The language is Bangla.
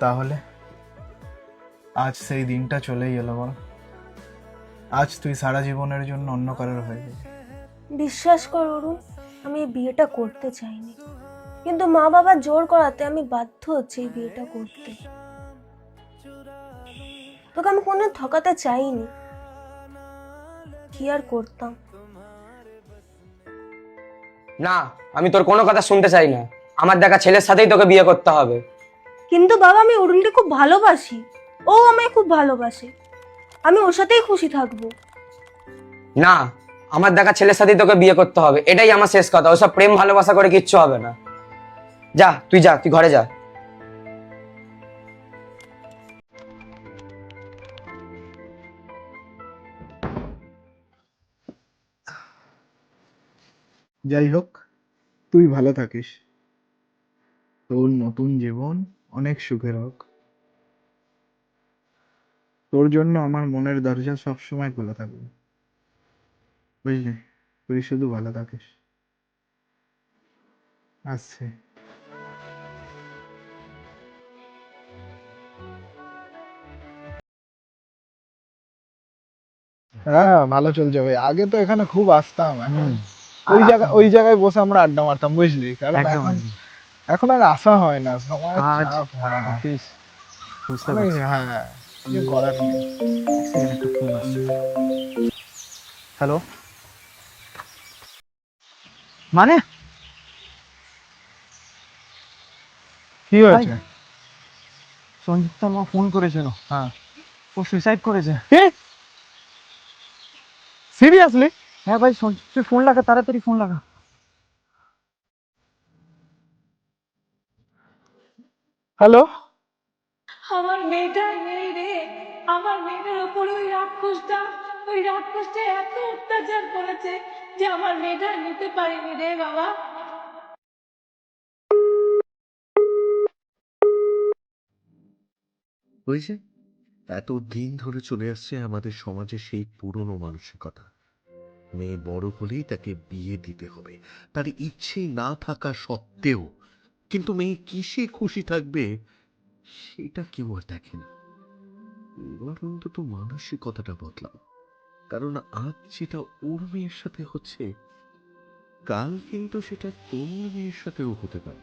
তাহলে আজ সেই দিনটা চলেই এলো বল। আজ তুই সারা জীবনের জন্য অন্য কারোর হয়ে যাবি। বিশ্বাস কর অরুণ, আমি এই বিয়েটা করতে চাইনি, কিন্তু মা বাবা জোর করাতে আমি বাধ্য হচ্ছি এই বিয়েটা করতে। তোকে আমি কোনো ঠকাতে চাইনি, কি আর করতাম। না, আমি তোর কোনো কথা শুনতে চাই না। আমার দেখা ছেলের সাথেই তোকে বিয়ে করতে হবে। কিন্তু বাবা, আমি অরুণকে খুব ভালোবাসি, ও আমায় খুব ভালোবাসে, আমি ওর সাথেই খুশি থাকবো। না, আমার দেখা ছেলের সাথেই তোকে বিয়ে করতে হবে, এটাই আমার শেষ কথা। ওসব প্রেম ভালোবাসা করে কিচ্ছু হবে না। যা, তুই ঘরে যা। যাই হোক, তুই ভালো থাকিস, তোর নতুন জীবন অনেক সুখের হোক। তোর জন্য আমার মনের দরজা সবসময় খোলা থাকবে, বুঝলি? তুই শুধু ভালো থাকিস। আসছে। হ্যাঁ, ভালো চলছে ভাই। আগে তো এখানে খুব আসতাম, এখন ওই জায়গায় বসে আমরা আড্ডা মারতাম, বুঝলি? কারণ এখন এখন আর আসা হয় না, সময় চাপ। হ্যাঁ, হ্যাঁ, কিছু করার নেই। হ্যালো, মানে কি হয়েছে? সঞ্জিতা মা ফোন করেছিল, হ্যাঁ। ও সুইসাইড করেছে। কি? সিরিয়াসলি? হ্যাঁ ভাই, তুই ফোন লাগা, তাড়াতাড়ি ফোন লাগা। হ্যালো। আমার মেয়েটা নেই রে। আমার মেয়েটার উপরে ওই রাক্ষসটা এত অত্যাচার করেছে যে আমার মেয়েটা নিতে পারিনি রে বাবা। ওই যে এতদিন ধরে চলে আসছে আমাদের সমাজে সেই পুরনো মানসিকতা, মেয়ে বড় হলেই তাকে বিয়ে দিতে হবে, তার ইচ্ছে না থাকা সত্ত্বেও। কিন্তু মেয়ে কিসে খুশি থাকবে সেটা কেউ আর দেখে না। এবার অন্তত মানসিকতাটা বদলাও, কারণ আজ যেটা ওর মেয়ের সাথে হচ্ছে, কাল কিন্তু সেটা তোর মেয়ের সাথেও হতে পারে।